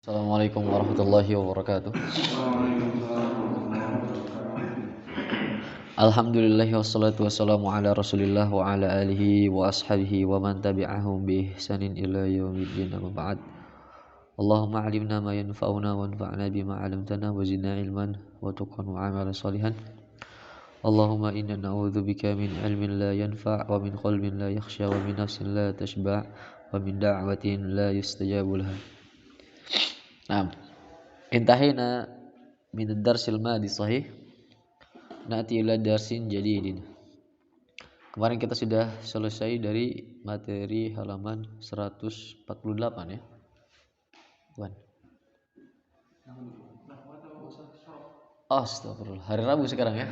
Assalamualaikum warahmatullahi wabarakatuh. Alhamdulillahi wassalatu wassalamu ala rasulillah wa ala alihi wa ashabihi wa man tabi'ahum bi ihsanin ila yaumiddin amma ba'd. Allahumma alimna ma yanfa'una wa anfa'na bima 'allamtana wa zidna ilman wa tuqan wa amalan salihan. Allahumma inna na'udzubika min ilmin la yanfa' wa min qalbin la yakhsha wa min nafsin la tashba' wa min da'watin la yustajabu laha. Naam. Intahina min ad-darsil madi sahih. Na'ti ila darsin jadidin. Kemarin kita sudah selesai dari materi halaman 148 ya. Tuan. Astagfirullah. Hari Rabu sekarang ya.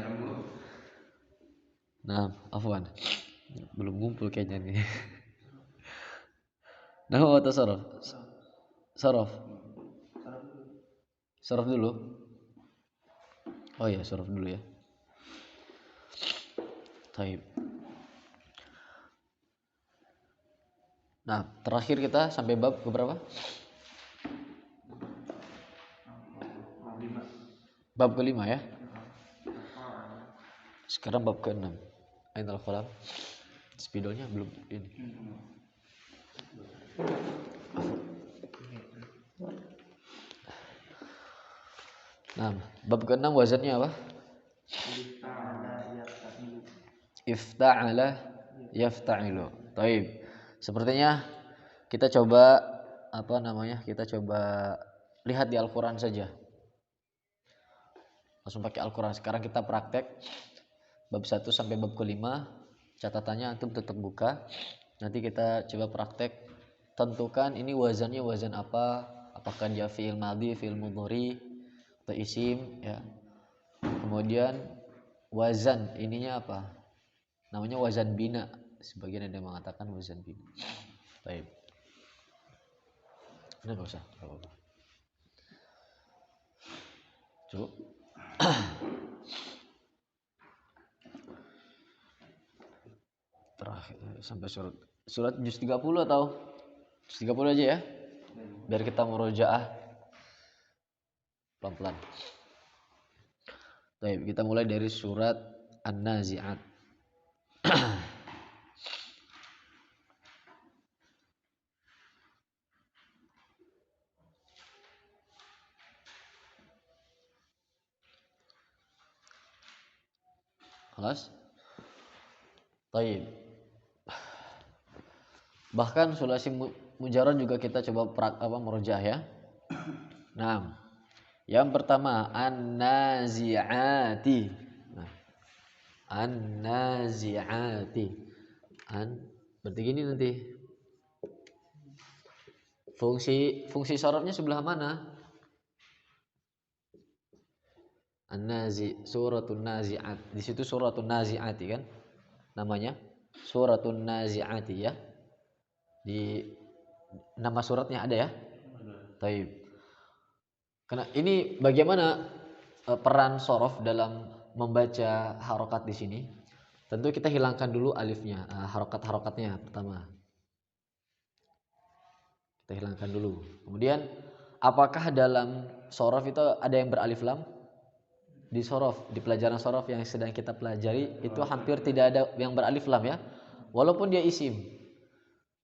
Nah, afwan. Belum ngumpul kayaknya nih. Nah, atau saraf? Saraf. Saraf dulu. Oh iya, saraf dulu ya. Taib. Nah, terakhir kita sampai bab ke berapa? Bab ke-5 ya. Sekarang bab ke-6. Ainal qalam. Spidolnya belum ini. Nah, bab ke-6 wazannya apa? Ifta'ala yafta'ilu. Taib. Sepertinya kita coba Kita coba lihat di Al-Qur'an saja. Langsung pakai Al-Qur'an. Sekarang kita praktek bab 1 sampai bab ke-5. Catatannya antum tetap buka. Nanti kita coba praktek. Tentukan ini wazannya wazan apa? Apakah dia fi'il madhi, fi'il mudhari atau isim ya. Kemudian wazan ininya apa? Namanya wazan bina. Sebagian ada yang mengatakan wazan bina. Baik. Ini enggak usah. Apa-apa. Cukup. Terakhir sampai surat juz 30 atau juz 30 aja ya. Biar kita murojaah pelan-pelan. Baik, kita mulai dari surat An-Nazi'at. Kelas? Baik. Bahkan sulasi mujarrad juga kita coba murojaah ya. Nah, yang pertama an-nazi'ati. Nah, an-nazi'ati. Berarti gini nanti. Fungsi syaratnya sebelah mana? Suratun nazi'at. Di situ suratun nazi'ati kan? Namanya suratun nazi'ati ya. Di nama suratnya ada ya? Taib. Karena ini bagaimana peran sorof dalam membaca harokat di sini? Tentu kita hilangkan dulu alifnya, harokat-harokatnya pertama. Kita hilangkan dulu. Kemudian, apakah dalam sorof itu ada yang beralif lam? Di sorof, di pelajaran sorof yang sedang kita pelajari itu hampir tidak ada yang beralif lam ya. Walaupun dia isim.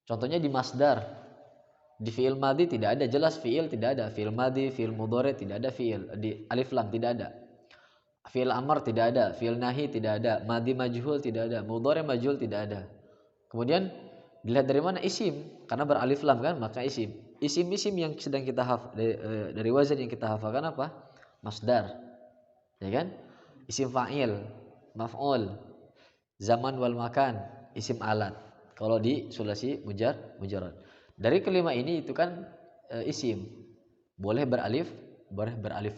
Contohnya di masdar. Di fi'il madhi tidak ada, jelas fi'il tidak ada. Fi'il madhi, fi'il mudhari tidak ada fi'il. Di alif lam tidak ada. Fi'il amr tidak ada, fi'il nahi tidak ada, madhi majhul tidak ada, mudhari majhul tidak ada. Kemudian dilihat dari mana isim, karena beralif lam kan, maka isim. Isim-isim yang sedang kita hafal dari wazan yang kita hafalkan apa? Masdar. Ya kan? Isim fa'il, maf'ul, zaman wal makan, isim alat. Kalau di sulasi mujarrad. Dari kelima ini itu kan isim. Boleh beralif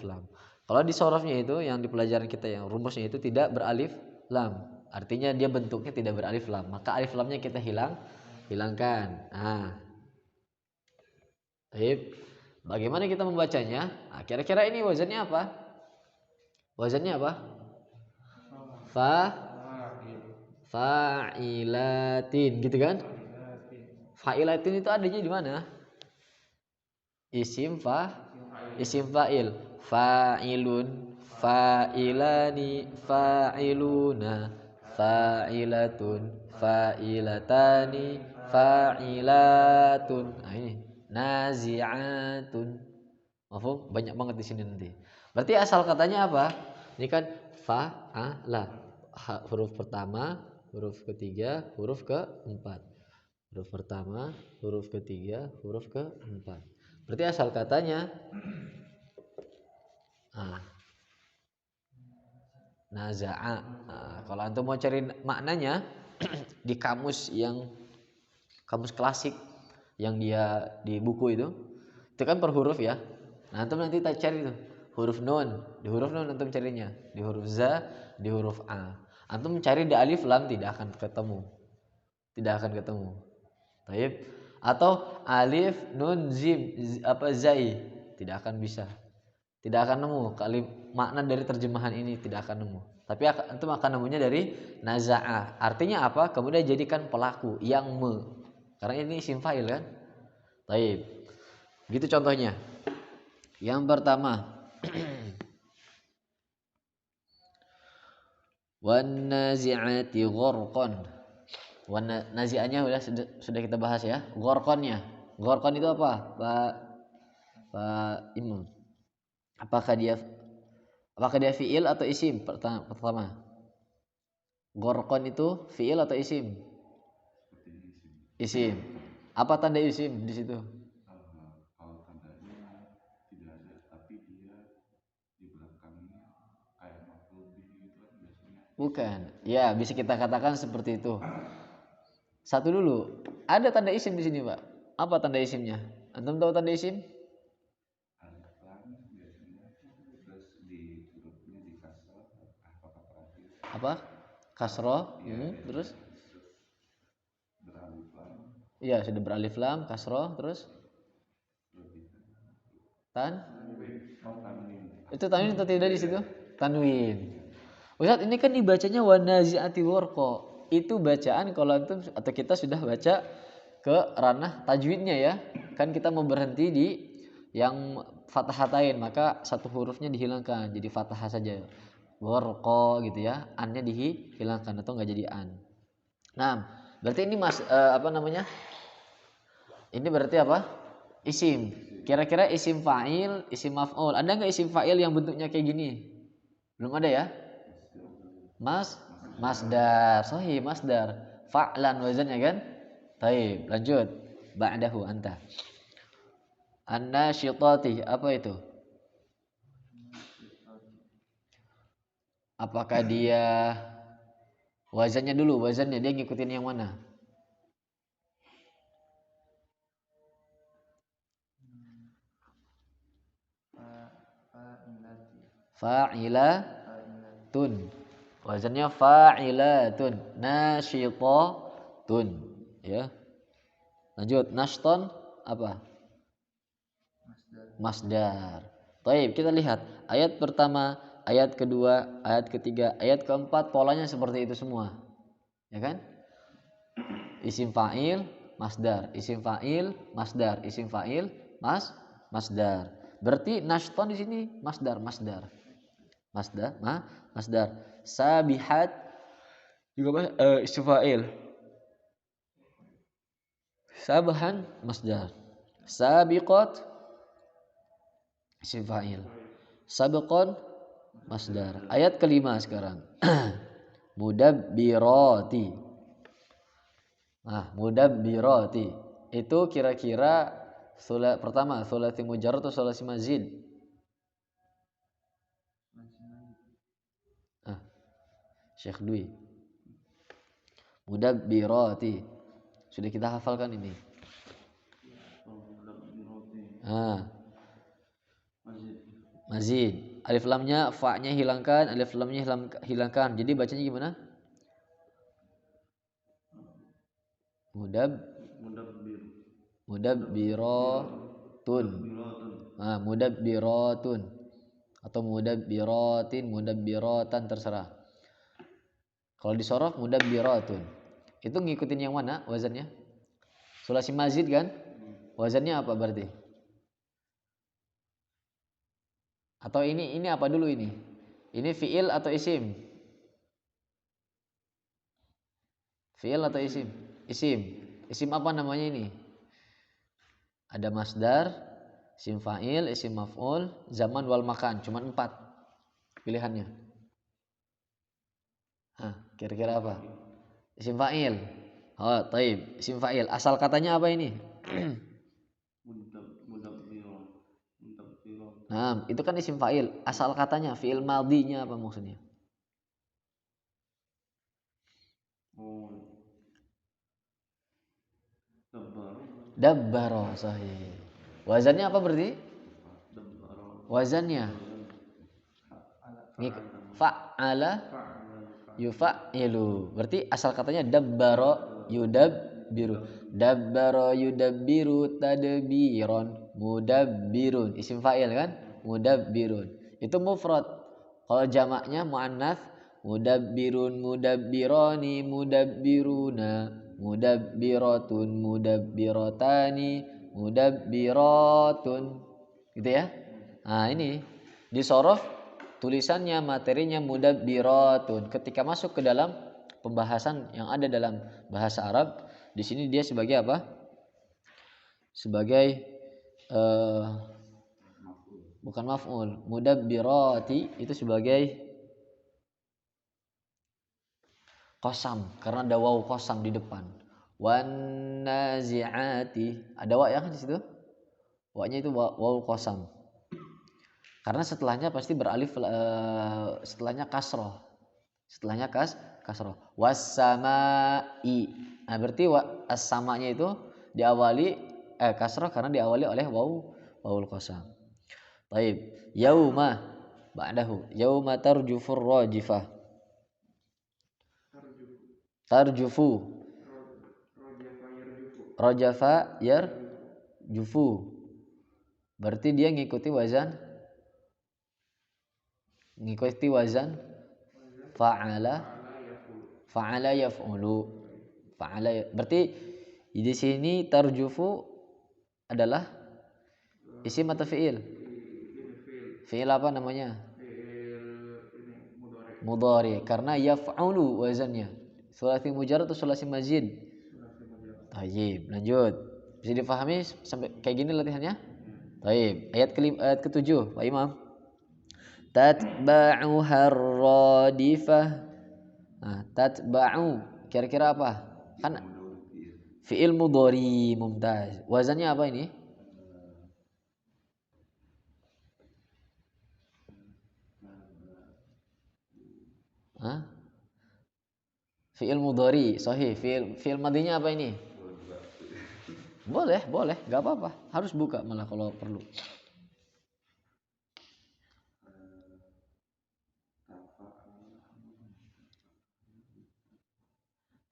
lam. Kalau di sorofnya itu yang di pelajaran kita yang rumusnya itu tidak beralif lam. Artinya dia bentuknya tidak beralif lam. Maka alif lamnya kita hilangkan. Nah. Baik. Bagaimana kita membacanya? Nah, kira-kira ini wazannya apa? Wazannya apa? Fa'ilatin gitu kan? Fa'ilatin itu adanya di mana? Isim isim fa'il. Fa'ilun, fa'ilani, fa'iluna, fa'ilatun, fa'ilatani, fa'ilatun. Nah ini nazi'atun. Mafhum? Banyak banget di sini nanti. Berarti asal katanya apa? Ini kan fa'ala. Huruf pertama, huruf ketiga, huruf keempat. Huruf pertama, huruf ketiga, huruf keempat. Berarti asal katanya naza'a. Kalau antum mau cari maknanya di kamus klasik yang dia di buku itu kan per huruf ya. Nah, antum nanti tak cari tuh huruf nun, di huruf nun antum carinya, di huruf za, di huruf a. Antum cari di alif lam tidak akan ketemu. Tidak akan ketemu. Taib. Atau alif nun zim zai, tidak akan bisa. Tidak akan nemu makna dari terjemahan ini, tidak akan nemu. Tapi antum akan nemunya dari naza'a. Artinya apa? Kemudian jadikan pelaku yang karena ini isim fa'il kan? Taib. Gitu contohnya. Yang pertama wan nazi'ati gharqan. Wan nazi'anya sudah kita bahas ya. Gharqannya. Gharqan itu apa? Pak Imam. Apakah dia fi'il atau isim? Pertama. Gharqan itu fi'il atau isim? Isim. Apa tanda isim di situ? Kalau tandanya tidak ada, tapi dia di belakangnya kayak maf'ul bih gitu kan biasanya. Bukan. Ya, bisa kita katakan seperti itu. Satu dulu. Ada tanda isim di sini, Pak. Apa tanda isimnya? Antum tahu tanda isim? Alif lam biasanya, terus di hurufnya di kasrah Apa? Kasroh. Terus? beralif lam. Iya, sudah beralif lam, kasroh, terus? Itu tanwin atau tidak di situ? Tanwin. Ustaz, ini kan dibacanya wanazi'ati warqa. Itu bacaan kalau antum atau kita sudah baca ke ranah tajwidnya ya. Kan kita mau berhenti di yang fathahatain, maka satu hurufnya dihilangkan jadi fathah saja. Warqa gitu ya. Annya dihilangkan atau enggak jadi an. Nah, berarti ini apa namanya? Ini berarti apa? Isim. Kira-kira isim fa'il, isim maf'ul. Ada nggak isim fa'il yang bentuknya kayak gini? Belum ada ya? Masdar. Sahih, masdar. Fa'lan wazannya kan? Baik, lanjut. Ba'dahu anta. An-nasyitati, apa itu? Apakah dia wazannya dulu, wazannya dia ngikutin yang mana? Fa'ilatun. Wazannya fa'ilatun. Nasyitatun. Ya. Lanjut, nashton apa? Masdar. Baik, kita lihat ayat pertama, ayat kedua, ayat ketiga, ayat keempat polanya seperti itu semua. Ya kan? Isim fa'il, masdar, isim fa'il, masdar, isim fa'il, masdar. Berarti nashton di sini masdar. Masdar. Sabihat juga isim fa'il. Sabahan masdar. Sabiqat isim fa'il. Sabiqan masdar. Ayat kelima sekarang. Mudabbirati. Nah, mudabbirati. Itu kira-kira pertama sulasi mujarrad atau sulasi mazid? Syekh Dwi. Mudabbirati. Sudah kita hafalkan ini. Mazid. Alif lamnya, fa-nya hilangkan, alif lamnya hilangkan. Jadi bacanya gimana? Mudabbiratun. Mudabbiratun atau mudabbiratin, mudabbiratan terserah. Kalau disorof mudabbiratun. Itu ngikutin yang mana wazannya? Sulasi mazid kan? Wazannya apa berarti? Atau ini apa dulu ini? Ini fiil atau isim? Fiil atau isim? Isim. Isim apa namanya ini? Ada masdar, isim fa'il, isim maf'ul, zaman wal makan. Cuman 4 pilihannya. Kira-kira apa? Isim fa'il. Oh, taib. Isim fa'il. Asal katanya apa ini? Nah, itu kan isim fa'il. Asal katanya fi'il madhinya apa maksudnya? Dabbaro, sahih. Wazannya apa berarti? Wazannya fa'ala yufa'ilu. Berarti asal katanya dabbaro yudabbiru. Dabbaro yudabbiru tadbiron. Mudabbirun. Isim fa'il kan? Mudabbirun. Itu mufrad. Kalau jamaknya muannats mudabbirun, mudabbirani, mudabbiruna, mudabbiratun, mudabbiratani, mudabbiratun. Gitu ya. Nah, ini di sorof tulisannya materinya mudabbiratun. Ketika masuk ke dalam pembahasan yang ada dalam bahasa Arab, di sini dia sebagai apa? Sebagai bukan maf'ul. Mudabbirati itu sebagai qasam karena ada waw qasam di depan. Wan nazi'ati ada wa ya kan di situ? Wa-nya itu waw qasam. Karena setelahnya pasti beralif setelahnya kasroh. Setelahnya kasroh. Was-sama'i. Nah, berarti as-samanya itu diawali kasroh karena diawali oleh wawul qasam. Baik, yauma ba'dahu. Yauma tarjufur rajifah. Tarjufu. Rajafa yarjufu. Berarti dia ngikuti wazan fa'ala yaf'ulu. Berarti di sini tarjufu adalah isim atau fi'il? Fi'il apa namanya? Mudhari. Karena yaf'ulu wazannya. Sulasi mujarrad atau sulasi mazid? Tayyib, lanjut. Bisa difahami sampai kayak gini latihannya? Tayyib. Ayat ke-7, Pak Imam. Tatba'uha ar-radifah. Nah, tatba'u kira-kira apa? Kan fi'il mudhari, mumtaz. Wazannya apa ini? Fi'il mudhari, sahih. Fi'il madinya apa ini? Boleh, enggak apa-apa. Harus buka malah kalau perlu.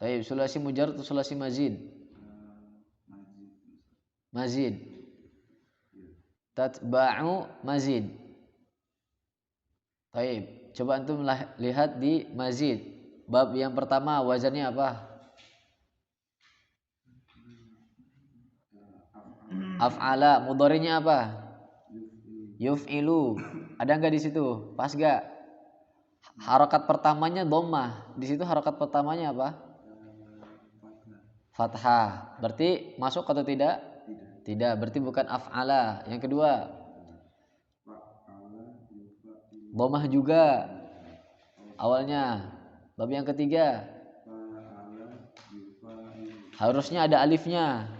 Tayyib, sulasi mujarrad atau sulasi mazid? Mazid. Tatba'u mazid. Tayyib, coba antum lihat di mazid. Bab yang pertama wazannya apa? Af'ala, mudhari'nya apa? Yuf'ilu. Ada enggak di situ? Pas enggak? Harokat pertamanya dhammah. Di situ harokat pertamanya apa? Fathah. Berarti masuk atau tidak? Tidak. Berarti bukan af'ala. Yang kedua, dhammah juga awalnya. Bab yang ketiga, harusnya ada alifnya.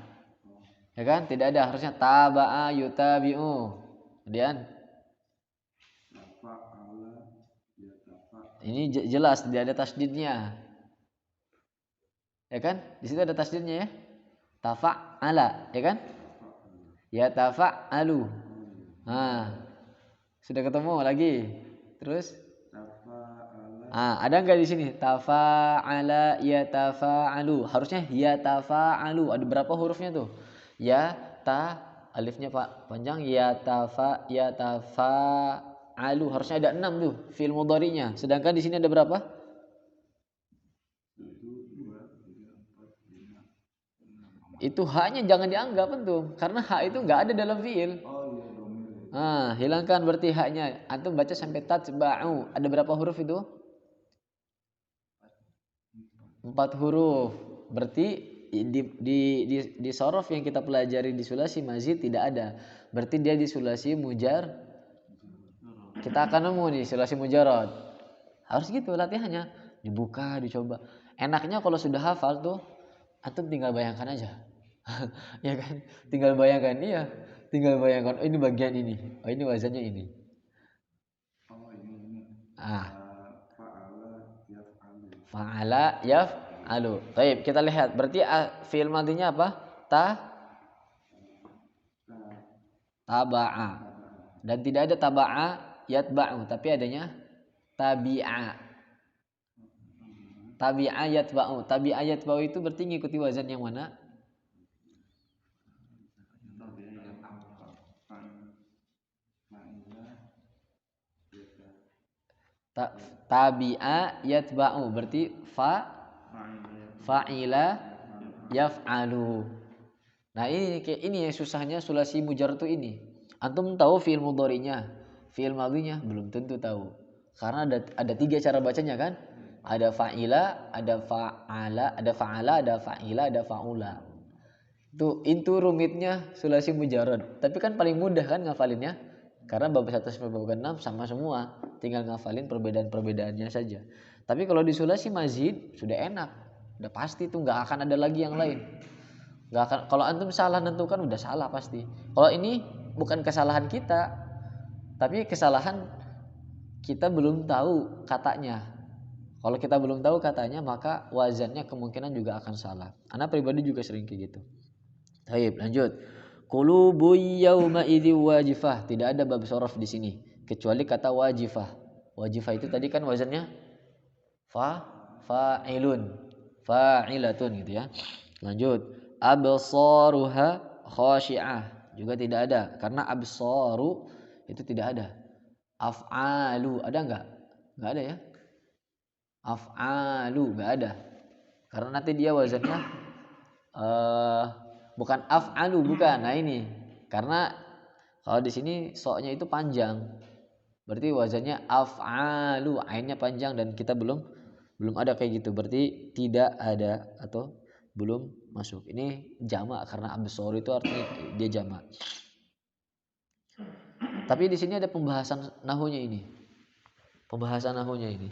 Ya kan? Tidak ada, harusnya taba'a yutabi'u. Kemudian ini jelas tidak ada tasdidnya. Ya kan? Di situ ada tasdidnya ya. Tafa'ala, ya kan? Ya tafa'alu. Nah, sudah ketemu lagi. Terus ada enggak di sini? Tafa'ala ya tafa'alu. Harusnya ya tafa'alu. Ada berapa hurufnya tuh? Ya ta alifnya Pak panjang ya tafa'alu. Harusnya ada 6 tuh fi'il mudhari'nya. Sedangkan di sini ada berapa? Itu haknya jangan dianggap antum karena hak itu enggak ada dalam fi'il. Hilangkan berarti haknya. Antum baca sampai tatba'u. Ada berapa huruf itu? 4 huruf. Berarti di sorof yang kita pelajari di sulasi mazid tidak ada. Berarti dia di sulasi mujar. Kita akan nemu nih sulasi mujarad. Harus gitu latihannya. Dibuka, dicoba. Enaknya kalau sudah hafal tuh, antum tinggal bayangkan aja. Ya kan? Tinggal bayangkan, iya. Tinggal bayangkan, oh ini bagian ini. Oh ini wazannya ini. Oh ini. Ah. Fa'ala yaf'alu. Fa'ala yaf'alu. Baik, kita lihat. Berarti fi'il madinya apa? Taba'a. Dan tidak ada taba'a yatba'u, tapi adanya tabi'a. Tabi'a yatba'u. Tabi'a yatba'u itu berarti ngikuti wazan yang mana? Tabi'a yatba'u berarti fa'ila yaf'alu. Nah, ini yang susahnya sulasi mujarrad itu ini. Antum tahu fi'il mudhari'nya, fi'il madhinya belum tentu tahu. Karena ada 3 cara bacanya kan? Ada fa'ila, ada fa'ala, ada fa'ala, ada fa'ila, ada fa'ula. Itu rumitnya sulasi mujarrad. Tapi kan paling mudah kan ngafalinnya? Karena bab 1 sampai bab 6 sama semua. Tinggal ngafalin perbedaan-perbedaannya saja. Tapi kalau di sulasi mazid sudah enak. Udah pasti tuh nggak akan ada lagi yang lain. Nggak akan, kalau antum salah nentukan udah salah pasti. Kalau ini bukan kesalahan kita, tapi kesalahan kita belum tahu katanya. Kalau kita belum tahu katanya, maka wazannya kemungkinan juga akan salah. Anak pribadi juga sering kayak gitu. Baik, lanjut. Qulubu yauma idzi wajifah. Tidak ada bab sorof di sini kecuali kata wajifah. Wajifah itu tadi kan wazannya fa'ilun, fa'ilatun gitu ya. Lanjut. Absaruha khashi'ah. Juga tidak ada karena absaru itu tidak ada. Af'alu ada enggak? Enggak ada ya. Af'alu enggak ada. Karena nanti dia wazannya bukan af'alu, bukan. Nah ini karena kalau di sini soknya itu panjang, berarti wazannya af'alu, ainnya panjang dan kita belum ada kayak gitu, berarti tidak ada atau belum masuk. Ini jamak karena absor itu artinya dia jamak. Tapi di sini ada pembahasan nahunya ini. Pembahasan nahunya ini.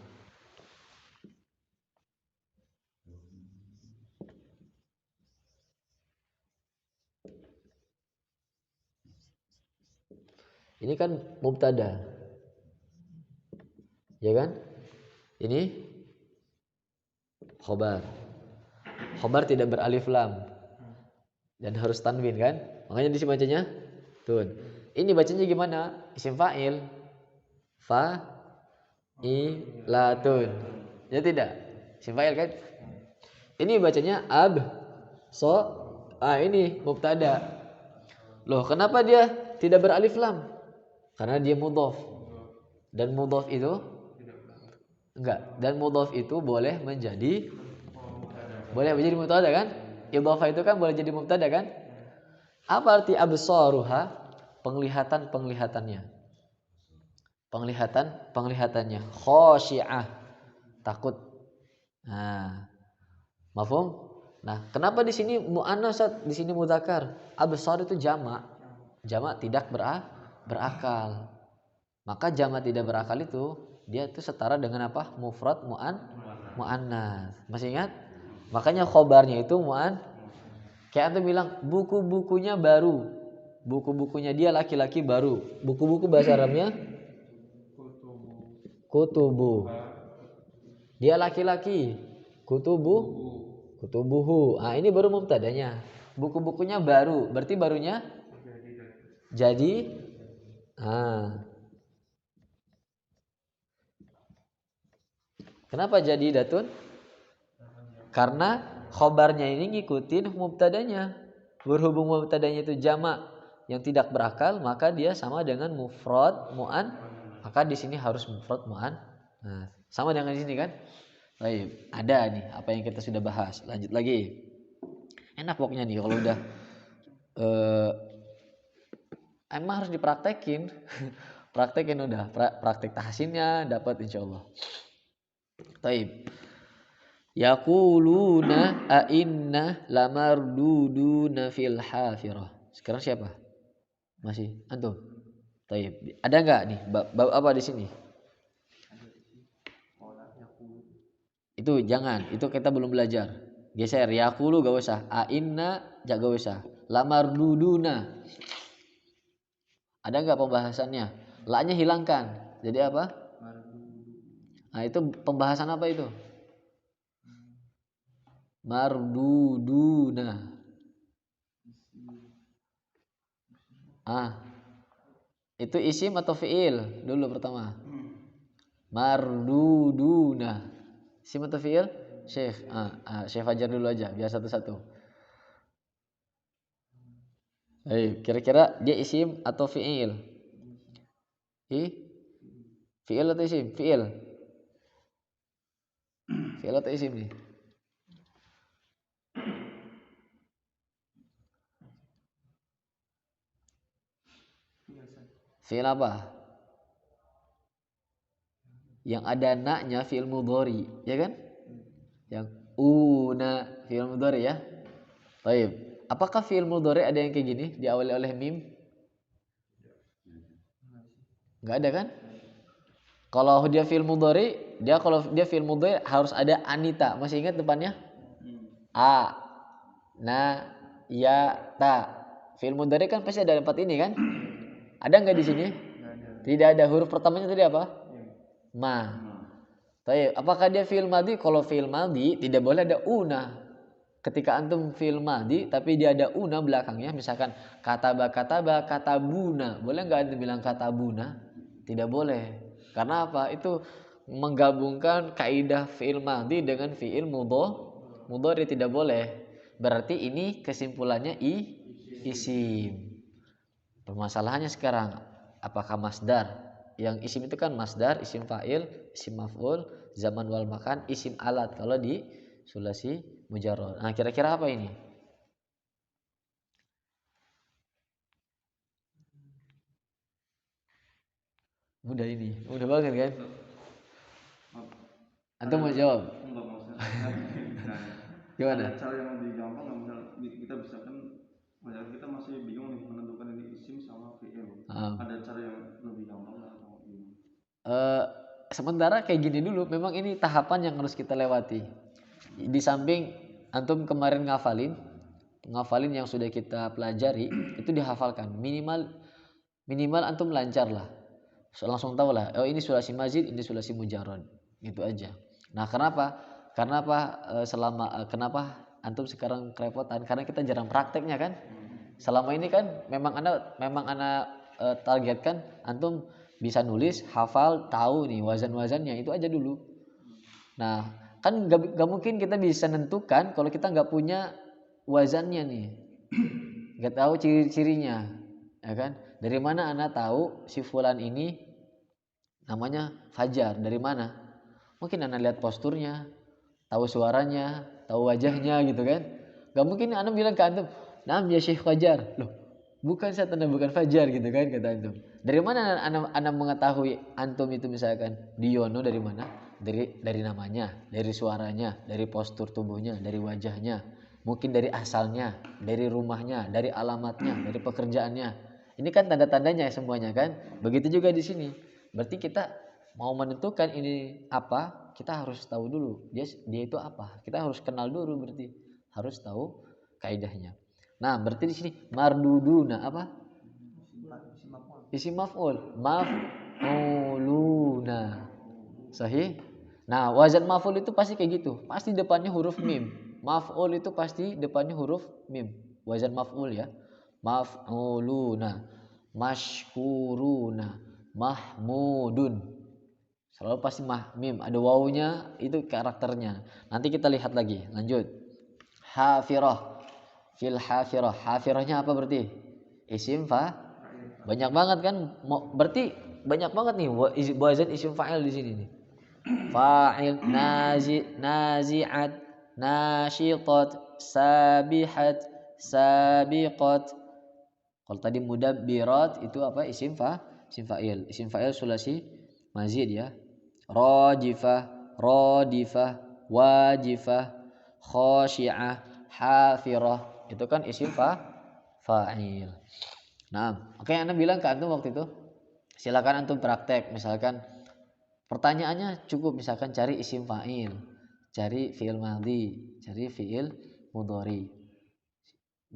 Ini kan mubtada. Ya kan? Ini khobar. Khobar tidak beralif lam. Dan harus tanwin kan? Makanya di sini bacanya tun. Ini bacanya gimana? Isim fa'il. Fa'ilatun. Ya tidak? Isim fa'il kan? Ini bacanya ini mubtada. Loh, kenapa dia tidak beralif lam? Karena dia mudhof. Dan mudhof itu enggak. Dan mudhof itu boleh menjadi mubtada kan? Idhofah itu kan boleh jadi mubtada kan? Apa arti absaruha? Penglihatan-penglihatannya. Penglihatannya. Khashi'ah. Takut. Nah, mafhum? Nah, kenapa di sini muannats, di sini mudzakkar? Absar itu jamak. Jamak tidak berakal. Maka jamak tidak berakal itu dia itu setara dengan apa? Mufrad muannats. Masih ingat? Makanya khobarnya itu kayak antum bilang buku-bukunya baru. Buku-bukunya dia laki-laki baru. Buku-buku bahasa Arabnya kutubu. Dia laki-laki. Kutubuhu. Ah, ini baru mubtadanya. Buku-bukunya baru. Berarti barunya jadi kenapa jadi datun? Karena khobarnya ini ngikutin mubtadanya. Berhubung mubtadanya itu jamak yang tidak berakal, maka dia sama dengan mufrad mu'an. Maka di sini harus mufrad mu'an. Nah, sama dengan di sini kan? Baik, ada nih apa yang kita sudah bahas. Lanjut lagi. Enak pokoknya nih kalau udah Emang harus dipraktekin. Praktekin udah, praktek tahsinnya dapat insyaallah. Taib. Yaquluna a inna lamarduduna fil hafirah. Sekarang siapa? Masih antum. Taib. Ada enggak nih bab apa di sini? Itu jangan, itu kita belum belajar. Geser yaqulu gak usah, a inna gak usah. Lamarduduna. Ada enggak pembahasannya? La-nya hilangkan. Jadi apa? Nah, itu pembahasan apa itu? Marduduna. Itu isim atau fiil dulu pertama? Marduduna. Isim atau fiil? Syekh. Syekh ajar dulu aja biar satu-satu. Ayo, kira-kira dia isim atau fiil? Fiil atau isim? Fiil. Fiil atau isim nih? Fiil apa? Yang ada na-nya fiil mudhari, ya kan? Yang una fiil mudhari ya. Baik. Apakah fiil mudhari ada yang kayak gini diawali oleh mim? Enggak ada kan? Kalau dia fiil mudhari, kalau dia fiil mudhari harus ada anita. Masih ingat depannya? A, na, ya, ta. Fiil mudhari kan pasti ada 4 ini kan? Ada enggak di sini? Tidak ada. Huruf pertamanya tadi apa? Ma. Baik, apakah dia fiil madhi? Kalau fiil madhi tidak boleh ada una. Ketika antum fiil madhi tapi dia ada una belakangnya, misalkan kataba, katabuna. Boleh enggak antum bilang katabuna? Tidak boleh. Karena apa? Itu menggabungkan kaidah fiil madhi dengan fiil mudhari, tidak boleh. Berarti ini kesimpulannya isim. Permasalahannya sekarang, apakah masdar? Yang isim itu kan masdar, isim fa'il, isim maf'ul, zaman wal makan, isim alat kalau di sulasi mujarrad. Nah, kira-kira apa ini? Mudah ini. Mudah banget kan? Antum mau jawab? Enggak mau. Gimana? Ada cara yang lebih gampang nggak? Misal kita bisa kan, banyak kita masih bingung nih menentukan ini isim sama fiil. Ada cara yang lebih gampang nggak atau gimana? Sementara kayak gini dulu, memang ini tahapan yang harus kita lewati. Di samping antum kemarin ngafalin yang sudah kita pelajari itu dihafalkan, minimal antum lancar lah, langsung tahu lah, oh ini sulasi mazid, ini sulasi mujarrad, gitu aja. Nah, kenapa antum sekarang kerepotan? Karena kita jarang prakteknya kan. Selama ini kan memang ana targetkan antum bisa nulis, hafal, tahu nih wazan-wazannya, itu aja dulu. Nah, kan gak mungkin kita bisa nentukan kalau kita nggak punya wazannya nih, nggak tahu ciri-cirinya, ya kan? Dari mana anak tahu si fulan ini namanya Fajar? Dari mana? Mungkin anak lihat posturnya, tahu suaranya, tahu wajahnya gitu kan? Gak mungkin anak bilang ke antum, "Nam ya Syekh Fajar." Loh, bukan saya tanda bukan Fajar gitu kan, kata antum. Dari mana anak mengetahui antum itu misalkan Diono, dari mana? Dari namanya, dari suaranya, dari postur tubuhnya, dari wajahnya, mungkin dari asalnya, dari rumahnya, dari alamatnya, dari pekerjaannya. Ini kan tanda-tandanya semuanya kan. Begitu juga di sini. Berarti kita mau menentukan ini apa, kita harus tahu dulu dia itu apa. Kita harus kenal dulu, berarti harus tahu kaidahnya. Nah, berarti di sini marduduna apa? Isim maf'ul. Maf'uluna. Sahih? Nah, wazan maf'ul itu pasti kayak gitu. Pasti depannya huruf mim. Maf'ul itu pasti depannya huruf mim. Wazan maf'ul ya. Maf'uluna, mashkuruna, mahmudun. Selalu pasti mim, ada wawunya, itu karakternya. Nanti kita lihat lagi, lanjut. Hafirah. Fil hafirah. Hafirahnya apa berarti? Isim banyak banget kan? Berarti banyak banget nih wazan isim fa'il di sini nih. Fa'il, nazi'at, nasyiqat, sabihat, sabiqat. Kalau tadi mudabbirat itu apa? Isim fa'il. Isim fa'il sulasi mazid ya. Rajifah, radifah, wajifah, khasyi'ah, hafirah. Itu kan isim fa'il. Nah, oke Anda bilang ke antum waktu itu, silakan antum praktek. Misalkan pertanyaannya cukup misalkan cari isim fa'il, cari fi'il madhi, cari fi'il mudhari.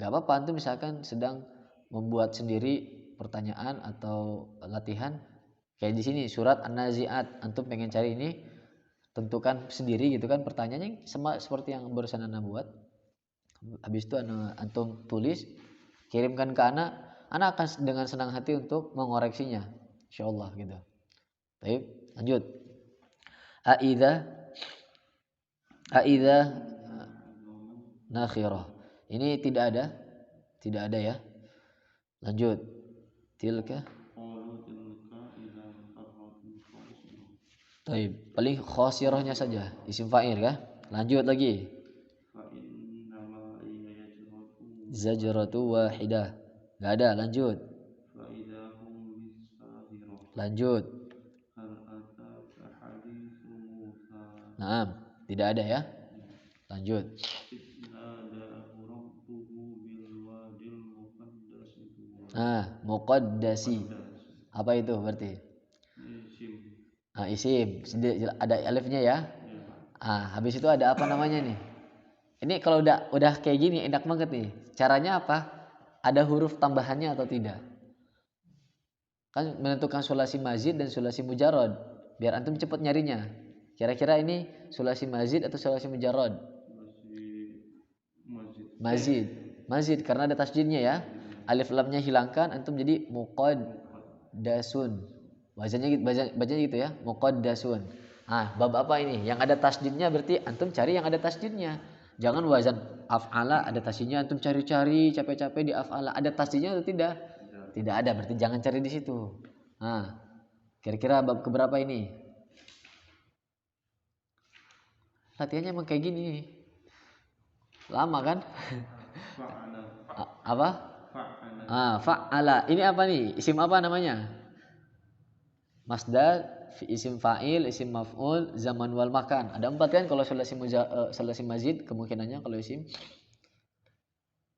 Gak apa-apa antum misalkan sedang membuat sendiri pertanyaan atau latihan kayak di sini surat An-Nazi'at, antum pengen cari ini, tentukan sendiri gitu kan pertanyaannya sama seperti yang barusan Anda buat. Habis itu antum tulis, kirimkan ke anak akan dengan senang hati untuk mengoreksinya, insyaallah gitu. Baik, lanjut. Aidza nakhirah. Ini tidak ada ya. Lanjut. Tilka. Baik, paling khosirahnya saja isim fa'il kah? Lanjut lagi. Zajratu wahidah. Enggak ada, lanjut. Lanjut. Nah, tidak ada ya. Lanjut. Muqaddasi. Apa itu berarti? Isim. Ada alifnya ya. Habis itu ada apa namanya nih? Ini kalau udah kayak gini enak banget nih. Caranya apa? Ada huruf tambahannya atau tidak? Kan menentukan sulasi mazid dan sulasi mujarrad. Biar antum cepat nyarinya. Kira-kira ini sulasi mazid atau sulasi mujarrad? Mazid karena ada tasjidnya ya. Alif lamnya hilangkan, antum jadi muqaddasun. Bacanya gitu ya, muqaddasun. Bab apa ini? Yang ada tasjidnya berarti antum cari yang ada tasjidnya. Jangan wazan af'ala ada tasjidnya antum cari-cari capek-capek di af'ala ada tasjidnya atau tidak? Tidak ada, berarti jangan cari di situ. Kira-kira bab keberapa ini? Latihannya emang kayak gini. Lama kan? Apa? Fa'ala. Ini apa nih? Isim apa namanya? Masdar, isim fa'il, isim maf'ul, zaman wal makan. Ada 4 kan kalau sulasi mazid kemungkinannya kalau isim.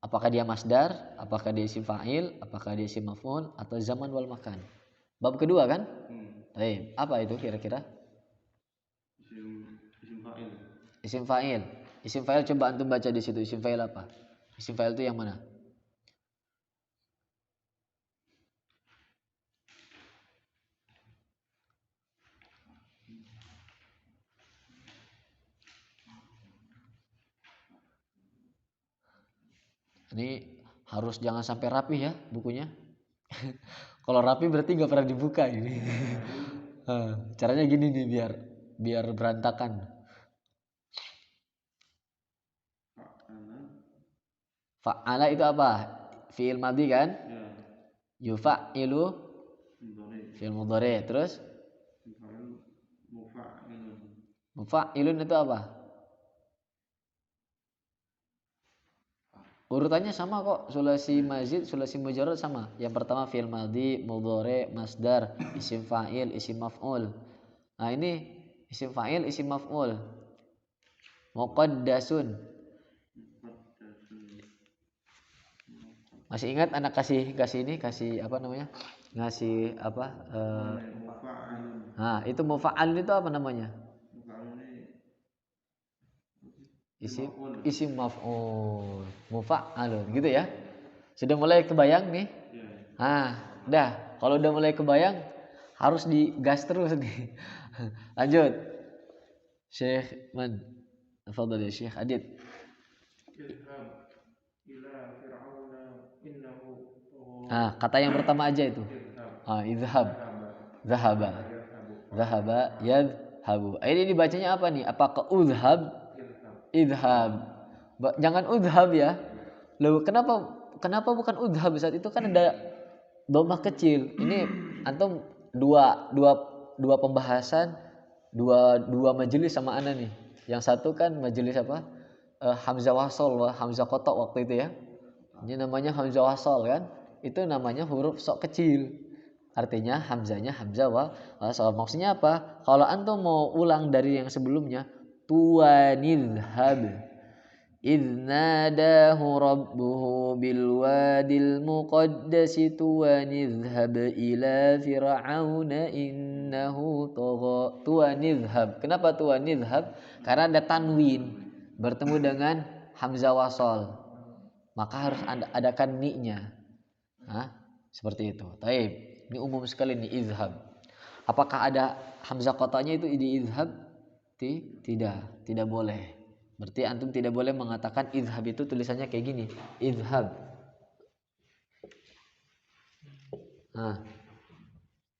Apakah dia masdar, apakah dia isim fa'il, apakah dia isim maf'ul atau zaman wal makan. Bab kedua kan? Baik, apa itu kira-kira? Isim fa'il. Isim fa'il coba antum baca di situ. Isim fa'il apa? Isim fa'il itu yang mana? Ini harus jangan sampai rapi ya bukunya. Kalau rapi berarti nggak pernah dibuka ini. Caranya gini nih biar berantakan. Fa'ala itu apa? Fi'il madhi kan? Yufa'ilu fi'il mudhari. Terus mufa'ilun itu apa? Urutannya sama kok, sulasi mazid, sulasi mujarrad sama. Yang pertama fi'il madhi, mudhari, masdar, isim fa'il, isim maf'ul. Ini isim fa'il, isim maf'ul. Muqaddasun. Masih ingat anak kasih ini, kasih apa namanya? Ngasih apa? Itu mufa'al itu apa namanya? Isim maf'ul, mufa'alun gitu ya. Sudah mulai kebayang nih? Dah. Kalau udah mulai kebayang harus digas terus nih. Lanjut. Syekh Man. Tafadhal ya Syekh Adit. Kata yang pertama aja itu. Idhab. Zahaba yadhabu. Ini dibacanya apa nih? Apakah udhab? Idhab. Jangan udhab ya. Loh, kenapa bukan udhab? Saat itu kan ada dhammah kecil. Ini antum dua pembahasan, dua majelis sama ana nih. Yang satu kan majelis apa? Hamzah wasol, Hamzah kotok waktu itu ya. Ini namanya Hamzah wasol kan? itu namanya huruf sok kecil. Artinya hamzanya hamzah wasol. Maksudnya apa? Kalau antum mau ulang dari yang sebelumnya, tuwanidhab idh nadahu rabbuhu bil wadil muqaddasi tuwanidhab ila fir'auna innahu tagha. Tuwanidhab. Kenapa tuwanidhab? Karena ada tanwin bertemu dengan hamzah wasol. Maka harus adakan ni-nya. Seperti itu. Taib. Ini umum sekali nih izhab. Apakah ada hamzah qata'nya itu di izhab? Tidak boleh. Berarti antum tidak boleh mengatakan izhab itu tulisannya kayak gini, izhab.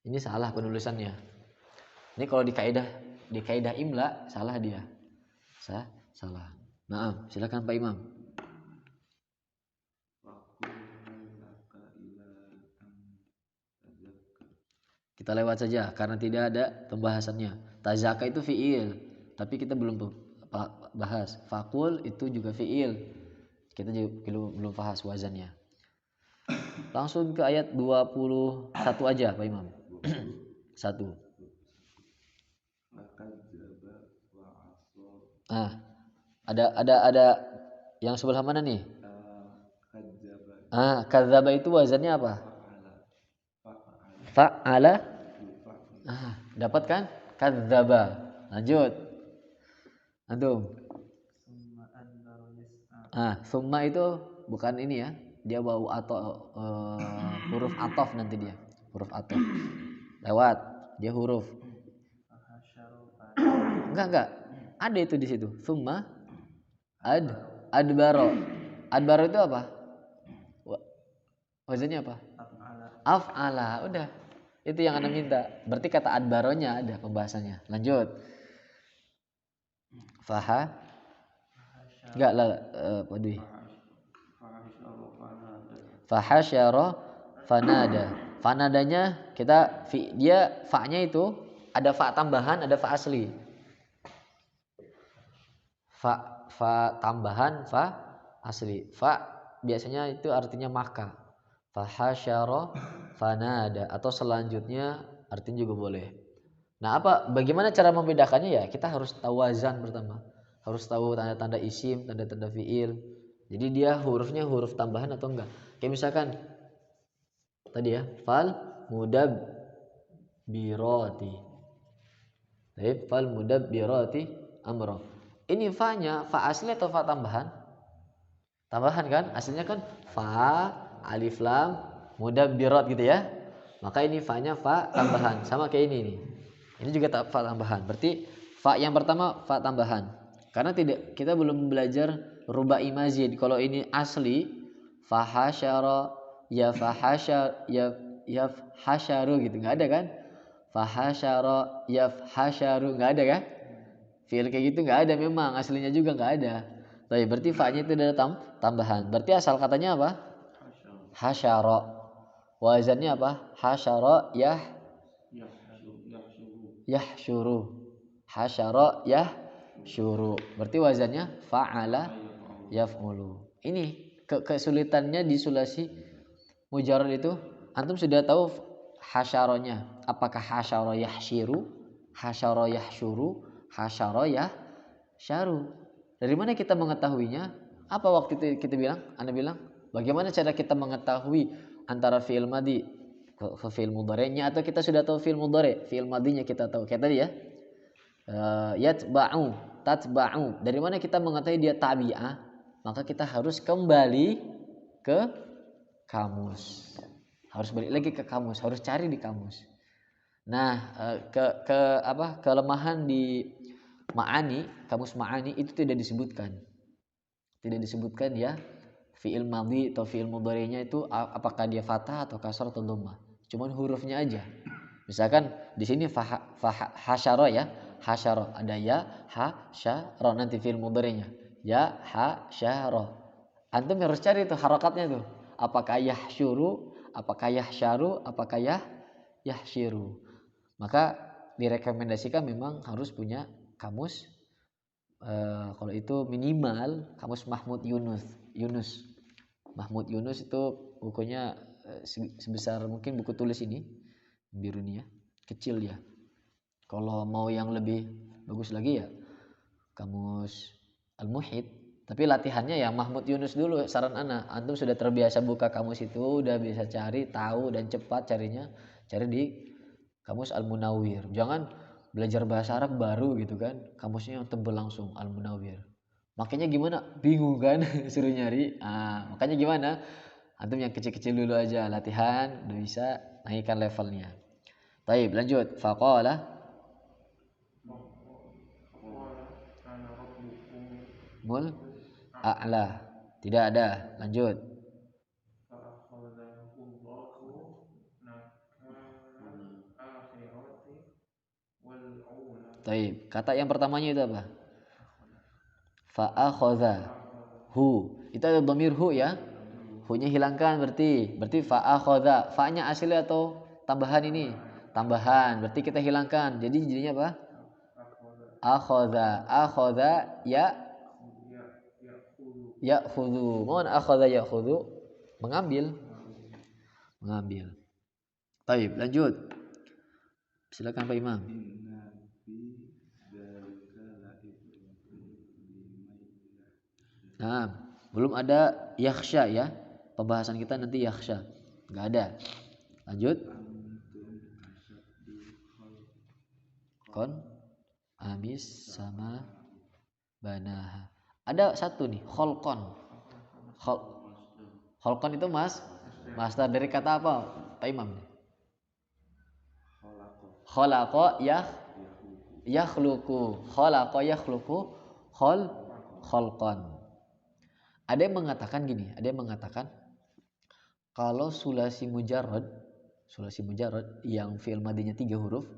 Ini salah penulisannya. Ini kalau di kaidah imla salah dia. Salah. Maaf, silakan Pak Imam. Kita lewat saja karena tidak ada pembahasannya. Tazaka itu fi'il, tapi kita belum bahas. Fakul itu juga fi'il. Kita juga belum bahas wazannya. Langsung ke ayat 21 aja Pak Imam. 1. Ada yang sebelah mana nih? Kadzaba itu wazannya apa? Fa'ala. Dapat kan? Kadzaba. Lanjut. Antum. Summa itu bukan ini ya. Dia bau atau huruf atof nanti dia. Huruf atof. Lewat. Dia huruf. Enggak. Ada itu di situ. Summa adbaro. Adbaro itu apa? Wazannya apa? Af'ala. Udah. Itu yang Anda minta. Berarti kata adbaronya ada pembahasannya. Lanjut. Enggak lah, Pak Dwi. Fahasyara fanada. Fanadanya dia fa-nya itu ada fa tambahan, ada fa asli. Fa tambahan, fa asli. Fa biasanya itu artinya maka. Fahasyara fanada atau selanjutnya artinya juga boleh. Nah, bagaimana cara membedakannya ya? Kita harus tahu wazan pertama. Harus tahu tanda-tanda isim, tanda-tanda fiil. Jadi dia hurufnya huruf tambahan atau enggak. Kayak misalkan tadi ya, fal mudab birati. Fal mudab birati amra. Ini fa-nya fa asli atau fa tambahan? Tambahan kan? Aslinya kan fa alif lam mudabbirat gitu ya. Maka ini fa-nya fa tambahan. Sama kayak ini nih. Ini juga fa tambahan. Berarti fa yang pertama fa tambahan. Karena kita belum belajar rubai mazid. Kalau ini asli fahasyara ya hasyaru gitu. Enggak ada kan? Fahasyara ya hasyaru enggak ada kan? Fiil kayak gitu enggak ada memang, aslinya juga enggak ada. Tapi berarti fa-nya itu ada tambahan. Berarti asal katanya apa? Hasyara. Wazannya apa? Hasyara yahsyuru. Hasyara yahsyuru. Berarti wazannya fa'ala yaf'ulu. Ini kesulitannya di sulasi mujarrad itu antum sudah tahu hasyaronya. Apakah hasyara yahsyiru, hasyara yahsyuru, hasyara yahsyaru. Dari mana kita mengetahuinya? Apa waktu itu kita bilang? Anda bilang, bagaimana cara kita mengetahui antara fi'il madhi ke fi'il mudhari'nya atau kita sudah tahu fi'il mudhari', fi'il madhinya kita tahu. Kayak tadi ya. Yatba'u, tatba'u. Dari mana kita mengetahui dia tabi'ah? Maka kita harus kembali ke kamus. Harus balik lagi ke kamus, harus cari di kamus. Nah, kelemahan di ma'ani, kamus ma'ani itu tidak disebutkan. Tidak disebutkan ya fi'il madhi atau fi'il mudhari'nya itu apakah dia fathah atau kasrah atau dhammah. Cuman hurufnya aja. Misalkan di sini hasyara ya, hasyara ada ya, hasyara nanti fi'il mudhari'nya. Ya hasyara. Antum harus cari itu harakatnya tuh. Apakah yahsyuru, apakah yahsyaru, apakah yahsyiru. Maka direkomendasikan memang harus punya kamus. Kalau itu minimal kamus Mahmud Yunus. Mahmud Yunus itu bukunya sebesar mungkin buku tulis ini, biru nih ya, kecil ya. Kalau mau yang lebih bagus lagi ya kamus Al-Muhit. Tapi latihannya ya Mahmud Yunus dulu, saran ana. Antum sudah terbiasa buka kamus itu, udah bisa cari, tahu dan cepat carinya, cari di kamus Al-Munawwir. Jangan belajar bahasa Arab baru gitu kan, kamusnya yang tebel langsung Al-Munawwir. Makanya gimana? Bingung kan suruh nyari. Makanya gimana? Antum yang kecil-kecil dulu aja, latihan, udah bisa naikkan levelnya. Baik, lanjut. Faqala mul a'la. Tidak ada. Lanjut. Taib. Kata yang pertamanya itu apa? Fa'akhadha hu. Itu ada dhamir hu ya. Hu-nya hilangkan berarti fa'akhadha. Fa-nya asli atau tambahan ini? Tambahan. Berarti kita hilangkan. Jadi jadinya apa? Akhadha. Akhadha ya'khudhu. Mohon akhadha ya'khudhu. Mengambil. Taib, lanjut. Silakan Pak Imam. Nah, belum ada yakhsha ya. Pembahasan kita nanti yakhsha. Enggak ada. Lanjut. Kon amis sama banaha. Ada satu nih, kholqon. Kholqon itu masdar dari kata apa? Pak Imam. Khalaqa yakhluqu. Khalaqa yakhluqu kholqon. Ada yang mengatakan gini, ada yang mengatakan kalau sulasi mujarrad yang fi'il madinya 3 huruf,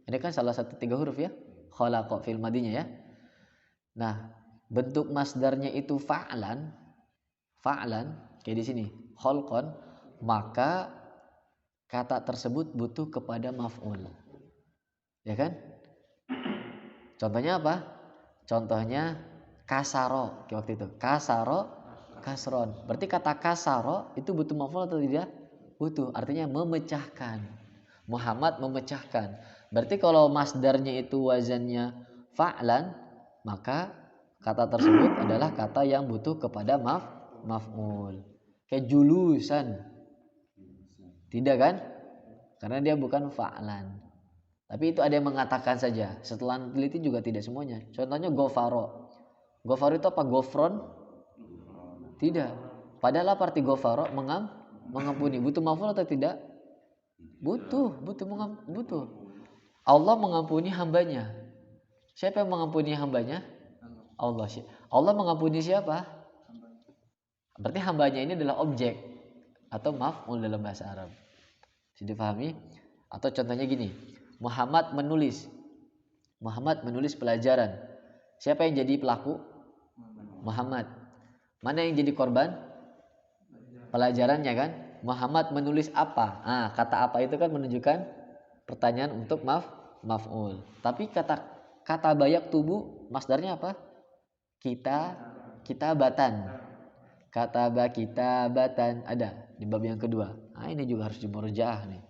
ini kan salah satu 3 huruf ya, khalaqa fi'il madinya ya. Nah, bentuk masdarnya itu fa'lan kayak di sini, khalqan, maka kata tersebut butuh kepada maf'ul. Ya kan? Contohnya apa? Contohnya kasaro, kayak waktu itu. Kasron. Berarti kata kasaro itu butuh maf'ul atau tidak? Butuh. Artinya memecahkan. Muhammad memecahkan. Berarti kalau masdarnya itu wazannya fa'lan, maka kata tersebut adalah kata yang butuh kepada maf'ul. Kayak julusan. Tidak kan? Karena dia bukan fa'lan. Tapi itu ada yang mengatakan saja. Setelah teliti juga tidak semuanya. Contohnya gofaro. Gofaro itu apa? Gofron? Tidak. Padahal apa arti gofaro? Mengampuni. Butuh maf'ul atau tidak? Butuh. Allah mengampuni hambanya. Siapa yang mengampuni hambanya? Allah. Allah mengampuni siapa? Berarti hambanya ini adalah objek atau maf'ul dalam bahasa Arab. Sudah dipahami? Atau contohnya gini, Muhammad menulis pelajaran. Siapa yang jadi pelaku? Muhammad. Mana yang jadi korban? Pelajarannya kan? Muhammad menulis apa? Kata apa itu kan menunjukkan pertanyaan untuk maf'ul. Tapi kata bayak tubuh masdarnya apa? Kitabatan. Kata kitabatan ada di bab yang kedua. Ini juga harus dimurajaah nih.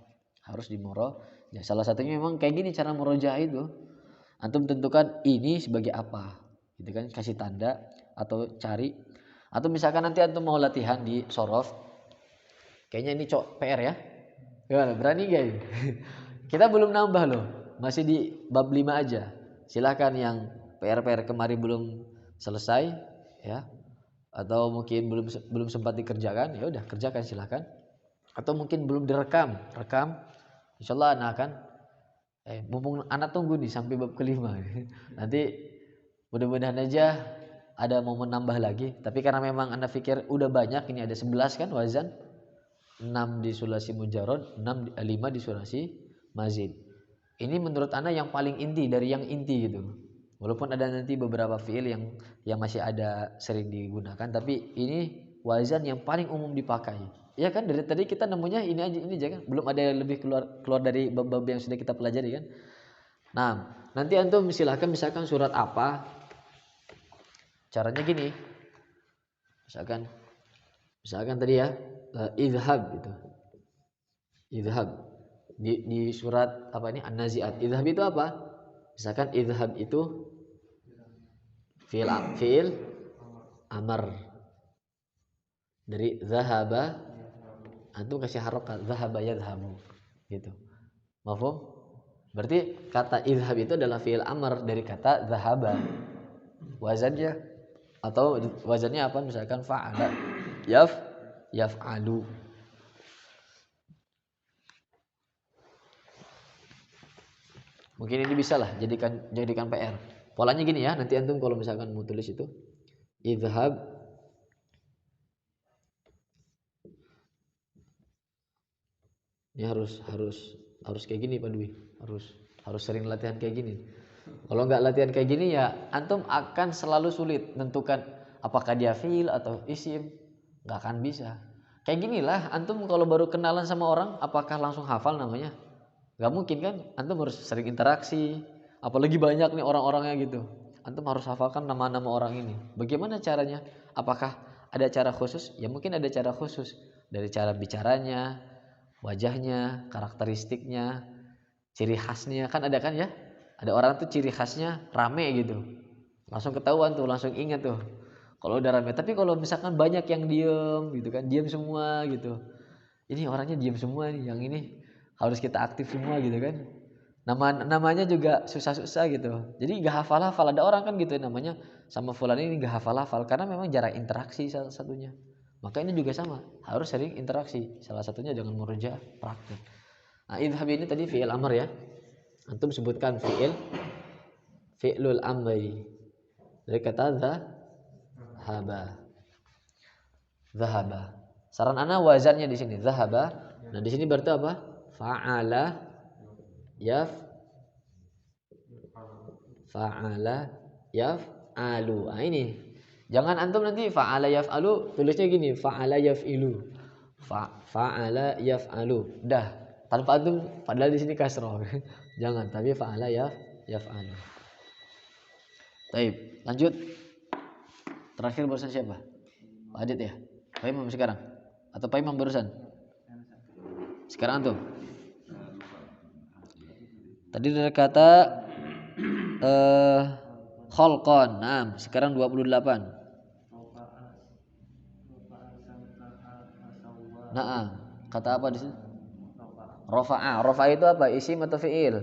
Ya, salah satunya memang kayak gini cara murojaah itu. Antum tentukan ini sebagai apa. Gitu kan, kasih tanda atau cari. Atau misalkan nanti antum mau latihan di sorof. Kayaknya ini PR ya. Gimana? Berani gak ini? Kita belum nambah loh. Masih di bab 5 aja. Silakan yang PR kemarin belum selesai ya. Atau mungkin belum sempat dikerjakan, ya udah kerjakan silakan. Atau mungkin belum rekam. Insyaallah anak akan mumpung anak tunggu nih sampai bab kelima. Nanti mudah-mudahan aja ada mau menambah lagi. Tapi karena memang anak pikir udah banyak, ini ada 11 kan wazan. 6 di sulasi mujarrad, 5 di sulasi mazid. Ini menurut anak yang paling inti dari yang inti gitu. Walaupun ada nanti beberapa fiil yang masih ada sering digunakan, tapi ini wazan yang paling umum dipakai. Ya kan, dari tadi kita nemunya ini aja kan, belum ada yang lebih keluar dari bab-bab yang sudah kita pelajari kan. Nah, nanti antum silahkan misalkan surat apa, caranya gini. Misalkan tadi ya, izhab gitu. Idhab. Di surat apa ini An-Nazi'at. Idhab itu apa? Misalkan idhab itu fi'il amar. Dari zahaba antum kasih harokat zahaba yadhabu gitu. Mafhum? Berarti kata idhab itu adalah fi'il amar dari kata zahaba. Wazannya atau wazannya apa? Misalkan fa'ala yaf'alu. Mungkin ini bisa lah jadikan PR. Polanya gini ya, nanti antum kalau misalkan mau tulis itu idhab ini harus kayak gini Pak Dwi. Harus sering latihan kayak gini. Kalau nggak latihan kayak gini ya antum akan selalu sulit menentukan apakah dia fi'il atau isim. Nggak akan bisa. Kayak ginilah antum kalau baru kenalan sama orang apakah langsung hafal namanya? Nggak mungkin kan? Antum harus sering interaksi. Apalagi banyak nih orang-orangnya gitu. Antum harus hafalkan nama-nama orang ini. Bagaimana caranya? Apakah ada cara khusus? Ya mungkin ada cara khusus. Dari cara bicaranya, wajahnya, karakteristiknya, ciri khasnya. Kan ada kan ya? Ada orang tuh ciri khasnya rame gitu. Langsung ketahuan tuh, langsung ingat tuh. Kalau udah rame. Tapi kalau misalkan banyak yang diem gitu kan, diem semua gitu. Ini orangnya diem semua nih, yang ini harus kita aktif semua gitu kan. Namanya juga susah-susah gitu. Jadi gak hafal-hafal. Ada orang kan gitu namanya sama fulan ini gak hafal-hafal karena memang jarang interaksi salah satunya. Maka ini juga sama, harus sering interaksi. Salah satunya dengan murojaah praktik. Nah, idhab ini tadi fi'il amr ya. Antum sebutkan fi'lul amri. Dari kata zahaba. Zahaba. Saran ana wazannya di sini zahaba. Nah, di sini berarti apa? Fa'ala yaf'alu. Nah, ini. Jangan antum nanti fa'ala yaf'alu tulisnya gini, fa'ala yaf'ilu. Fa'ala yaf'alu. Dah, tanpa antum padahal di sini kasroh. Jangan, tapi fa'ala yaf'alu. Baik, lanjut. Terakhir barusan siapa? Pak Adit ya? Pak Imam sekarang? Atau Pak Imam barusan? Sekarang antum. Tadi dari kata kholqon. Nah, sekarang 28. Nah, kata apa di sini? Rafa'a. Rafa'a itu apa? Isim atau fi'il?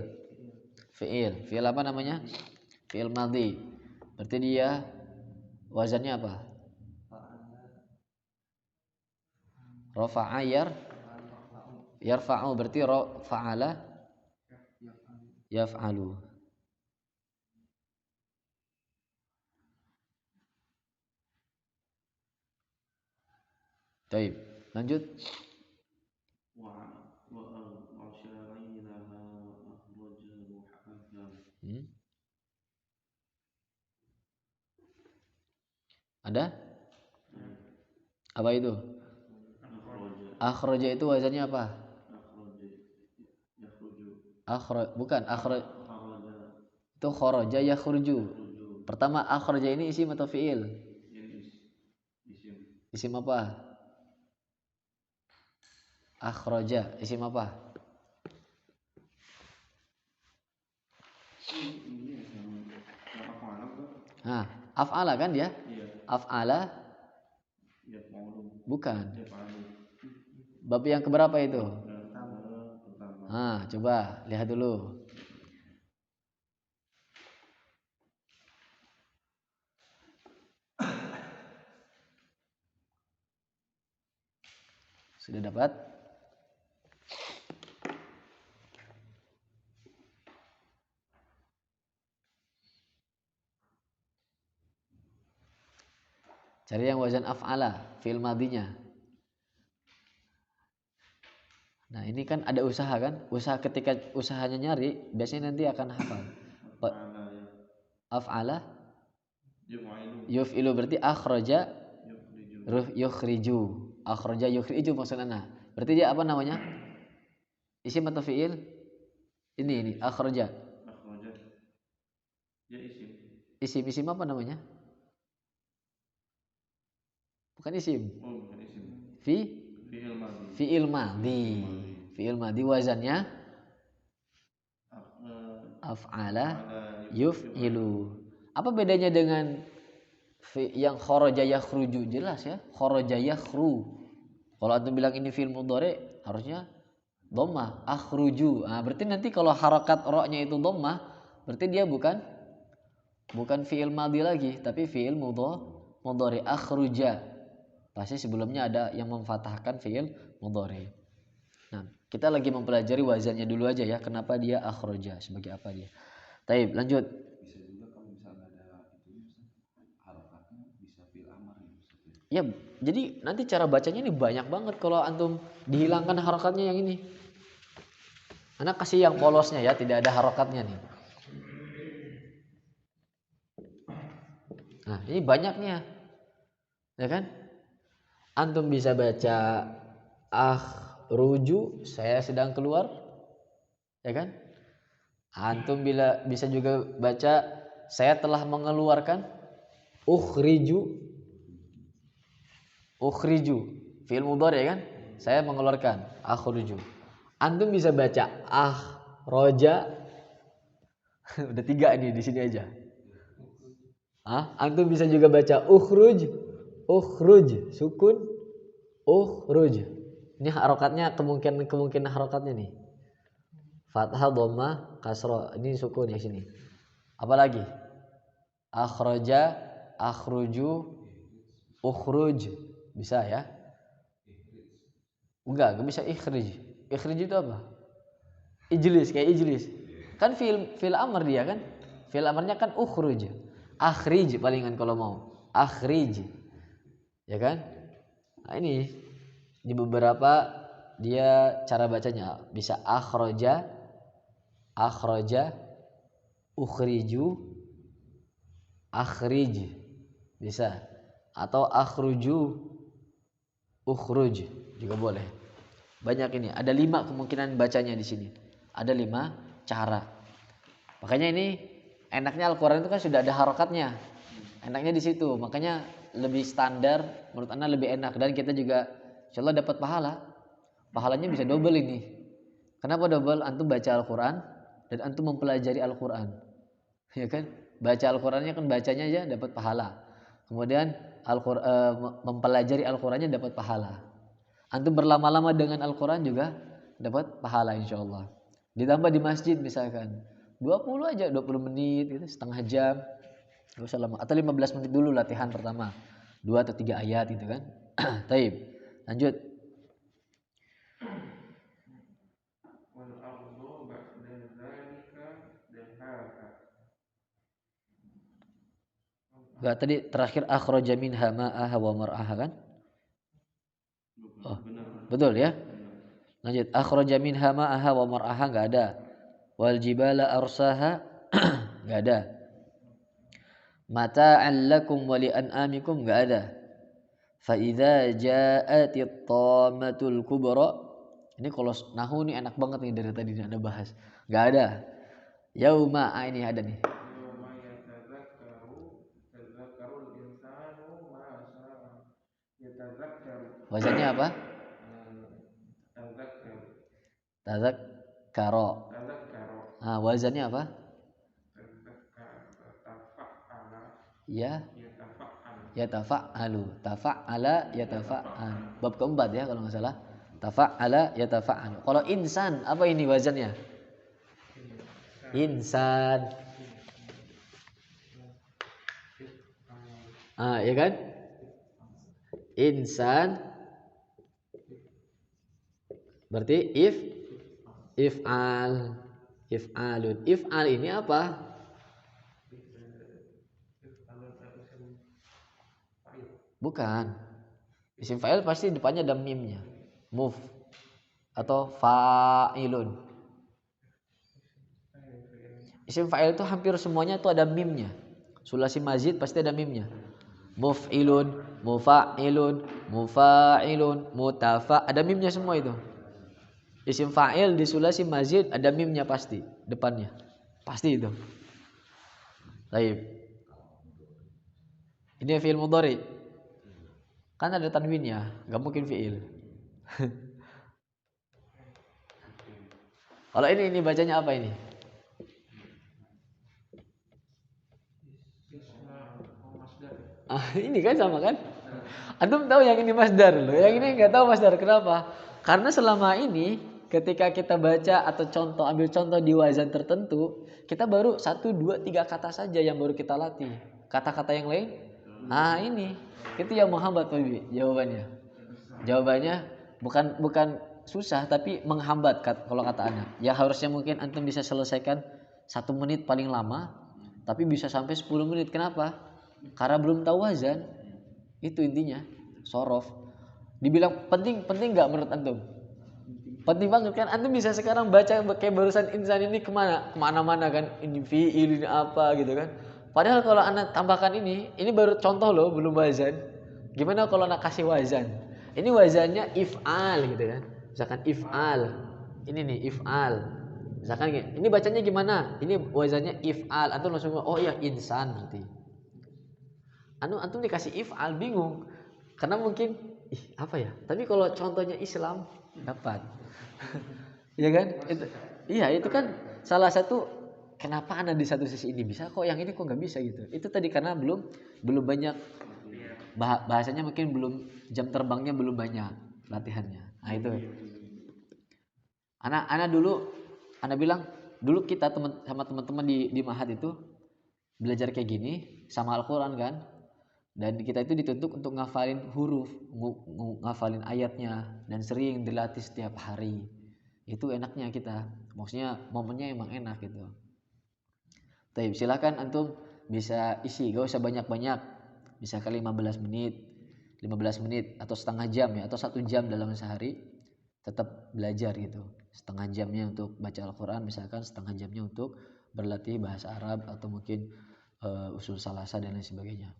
Fi'il. Fi'il apa namanya? Fi'il madhi. Berarti dia wazannya apa? Rafa'a yarfa'u. Berarti fa'ala yaf'alu. Baik, lanjut. Ada? Apa itu? Akhraja itu wazannya apa? Bukan itu kharaja yakhruju. Pertama akhraja ini isim atau fi'il? Isim apa? Akhraja isim apa? Nah, af'ala kan dia? Af'ala bukan. Bab yang keberapa itu? Nah, coba lihat dulu. Sudah dapat? Cari yang wazan af'ala, fi'il madinya. Nah, ini kan ada usaha kan? Usaha ketika usahanya nyari, biasanya nanti akan hafal. Af'ala yuf'ilu berarti akhraja yukhriju. Akhraja yukhriju maksudnya. Berarti dia apa namanya? Isim atau fi'il? Ini akhraja. Ya isim apa namanya? Bukan isim. Fi'il madhi. fi'il madhi wazannya af'ala yuf'ilu. Apa bedanya dengan yang kharaja yakhruju? Jelas ya, kharaja yakhru. Kalau antum bilang ini fi'il mudhari harusnya dhammah, akhruju. Nah, berarti nanti kalau harakat ra-nya itu dhammah, berarti dia bukan fi'il madhi lagi, tapi fi'il mudhari, akhruja. Pasti sebelumnya ada yang memfathahkan fi'il mudhari. Nah, kita lagi mempelajari wazannya dulu aja ya. Kenapa dia akhraja? Sebagai apa dia? Taib, lanjut. Bisa juga kalau misalnya ada itu harokatnya bisa fil amar gitu. Ya, jadi nanti cara bacanya ini banyak banget kalau antum dihilangkan harokatnya yang ini. Karena kasih yang polosnya ya, tidak ada harokatnya nih. Nah, ini banyaknya. Ya kan? Antum bisa baca ruju, saya sedang keluar, ya kan? Antum bisa juga baca saya telah mengeluarkan, ukhriju, fi'il mudhari ya kan? Saya mengeluarkan, akhruju. Antum bisa baca roja, udah 3 nih di sini aja. Antum bisa juga baca ukhruj, sukun, ukhruj. Ini harokatnya kemungkinan harokatnya nih. Fathah, dhammah, kasrah. Ini sukun ya sini. Apalagi? Akhraja, akhruju, ukhruj. Bisa ya? Enggak bisa ikhrij. Ikhrij itu apa? Ijlis, kayak ijlis. Kan fil amr dia kan? Fil amarnya kan ukhruj. Akhrij palingan kalau mau. Akhrij. Ya kan? Nah, ini di beberapa dia cara bacanya bisa akhraja, ukhriju, akhrij bisa, atau akhruju, ukhruj juga boleh. Banyak ini, ada 5 kemungkinan bacanya di sini. Ada 5 cara. Makanya ini enaknya Al-Qur'an itu kan sudah ada harokatnya. Enaknya di situ, makanya lebih standar, menurut Anda lebih enak, dan kita juga insyaallah dapat pahala. Pahalanya bisa double ini. Kenapa double? Antum baca Al-Qur'an dan antum mempelajari Al-Qur'an. Ya kan? Baca Al-Qur'annya kan bacanya aja dapat pahala. Kemudian mempelajari Al-Qur'annya dapat pahala. Antum berlama-lama dengan Al-Qur'an juga dapat pahala insyaallah. Ditambah di masjid misalkan 20 aja, 20 menit gitu, setengah jam. Enggak usah lama, atau 15 menit dulu latihan pertama. 2 atau 3 ayat gitu kan. Taib. Lanjut. Enggak, tadi terakhir akhraja minha ma'aha wa mar'aha kan? Oh, betul ya? Lanjut. Akhraja minha ma'aha wa mar'aha enggak ada. Wal jibala arsaha enggak ada. Mata'an lakum wa li an'amikum enggak ada. Fa idza ja'atit tamatul kubra. Ini kalau nahu nih enak banget nih dari tadi Anda bahas. Enggak ada. Yauma ini ada nih. Wazannya apa? Tazakkaro. Ah, wazannya apa? Ya. Yatafa'alu. Tafa'ala yatafa'al. Bab keempat ya kalau enggak salah. Tafa'ala yatafa'alu. Kalau insan, apa ini wazannya? Insan. Ya kan? Insan. Berarti if'al. If'alun. If'al ini apa? Bukan. Isim fa'il pasti depannya ada mimnya. Muf atau fa'ilun. Isim fa'il itu hampir semuanya itu ada mimnya. Sulasi mazid pasti ada mimnya. Muf'ilun, mufa'ilun, mufa'ilun, mutafa, ada mimnya semua itu. Isim fa'il di sulasi mazid ada mimnya pasti depannya. Pasti itu. Baik. Ini fi'il mudhari. Kan ada tanwinnya, enggak mungkin fi'il. Kalau ini bacanya apa ini? Ini kan sama kan? Antum tahu yang ini masdar loh, yang ini nggak tahu masdar. Kenapa? Karena selama ini ketika kita baca atau ambil contoh di wazan tertentu, kita baru 1, 2, 3 kata saja yang baru kita latih. Kata-kata yang lain, ini itu yang menghambat Pak Bibi, jawabannya. Jawabannya bukan susah tapi menghambat kalau kata Anda. Ya harusnya mungkin antum bisa selesaikan 1 menit paling lama, tapi bisa sampai 10 menit. Kenapa? Karena belum tahu wazan. Itu intinya. Sorof. Dibilang penting nggak menurut antum? Penting banget kan. Antum bisa sekarang baca kayak barusan insan ini kemana-mana kan. Ini fi'il, ini apa gitu kan. Padahal kalau anda tambahkan ini baru contoh loh, belum wazan. Gimana kalau anda kasih wazan? Ini wazannya if'al gitu kan. Misalkan if'al. Ini nih if'al. Misalkan ini bacanya gimana? Ini wazannya if'al. Antum langsung oh iya insan berarti. Antum dikasih if'al bingung. Karena mungkin apa ya? Tapi kalau contohnya Islam dapat. Iya kan? Itu kan salah satu kenapa Anda di satu sisi ini bisa kok yang ini kok nggak bisa gitu. Itu tadi karena belum banyak bahasanya, mungkin belum, jam terbangnya belum banyak latihannya. Nah itu. Anak bilang dulu kita sama teman-teman di Mahat itu belajar kayak gini sama Al-Qur'an kan. Dan kita itu dituntut untuk ngafalin huruf, ngafalin ayatnya, dan sering dilatih setiap hari. Itu enaknya kita, maksudnya momennya emang enak gitu. Tapi silakan antum bisa isi, gak usah banyak-banyak, bisa kali 15 menit atau setengah jam ya, atau 1 jam dalam sehari, tetap belajar gitu. Setengah jamnya untuk baca Al-Quran, misalkan setengah jamnya untuk berlatih bahasa Arab atau mungkin usul salasa dan lain sebagainya.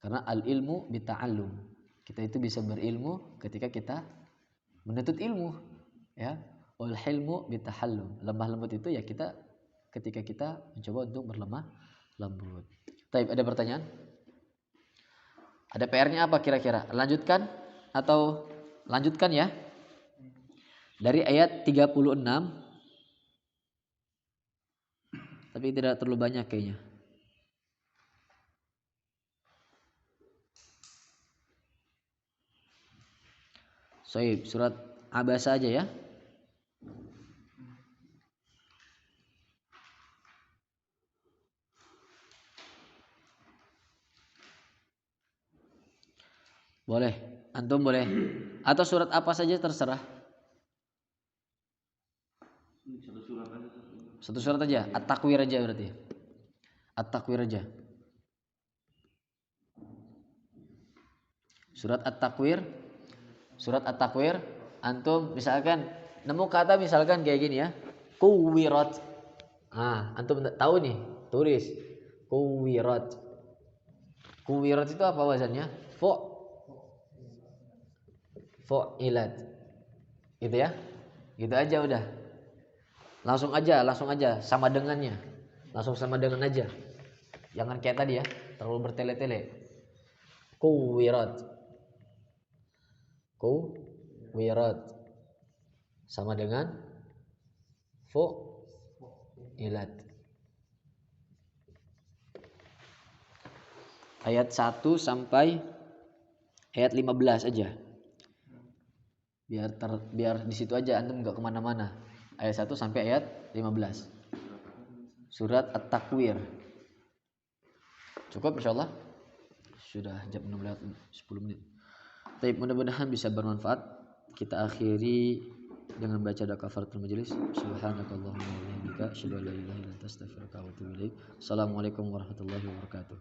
Karena al-ilmu bita'allum. Kita itu bisa berilmu ketika kita menuntut ilmu, ya. Wal hilmu bitahallum. Lemah lembut itu ya ketika kita mencoba untuk berlemah lembut. Baik, ada pertanyaan? Ada PR-nya apa kira-kira? Lanjutkan atau lanjutkan ya? Dari ayat 36. Tapi tidak terlalu banyak kayaknya. Baik, surat Abasa aja ya. Boleh, antum boleh. Atau surat apa saja terserah. Satu surat aja. At-Takwir aja berarti. At-Takwir aja. Surat At-Takwir. Surat At-Takwir, antum misalkan nemu kata misalkan kayak gini ya. Kuwirat. Antum tahu nih, tulis. Kuwirat. Kuwirat itu apa wazannya? Fu'ilat. Gitu ya. Gitu aja udah. Langsung aja sama dengannya. Langsung sama dengan aja. Jangan kayak tadi ya, terlalu bertele-tele. Kuwirat. Kuwirat sama dengan fu'ilat. Ayat 1 sampai ayat 15 aja. Biar di situ aja antum enggak kemana-mana. Ayat 1 sampai ayat 15. Surat At-Takwir. Cukup insyaallah. Sudah jam 10 menit. Tapi mudah-mudahan bisa bermanfaat. Kita akhiri dengan baca doa kafaratul majelis. Subhanakallahumma wa bihamdika asyhadu an la ilaha illa anta astaghfiruka wa atubu ilaik. Assalamualaikum warahmatullahi wabarakatuh.